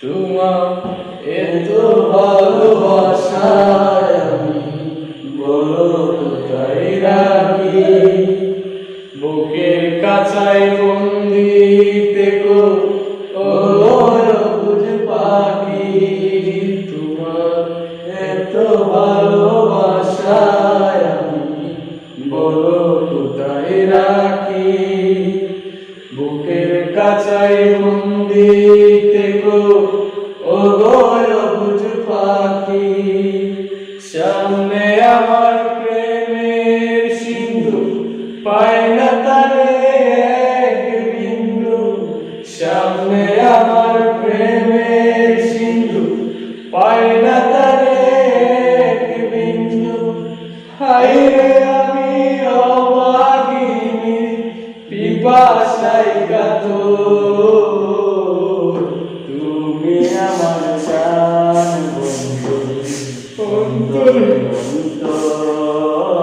তোমার এত ভালোবাসায় আমি বলো কোথায় রাখি। বুকের কাছাই বন্দি থেকো ও অবুঝ পাখি। তোমার এত ভালোবাসায় আমি বলো কোথায় রাখি। বুকের কাছাই বন্দি থেকো ও অবুঝ পাখি। সামনে আমার প্রেমের সিন্ধু পায় না তারে এক বিন্দু। সামনে আমার প্রেমের সিন্ধু পায় না তারে এক বিন্দু। হায়রে আমি অভাগিনী পিপাসায় কাতর। তুমি আমার প্রাণ বন্ধু অন্তর অন্তর।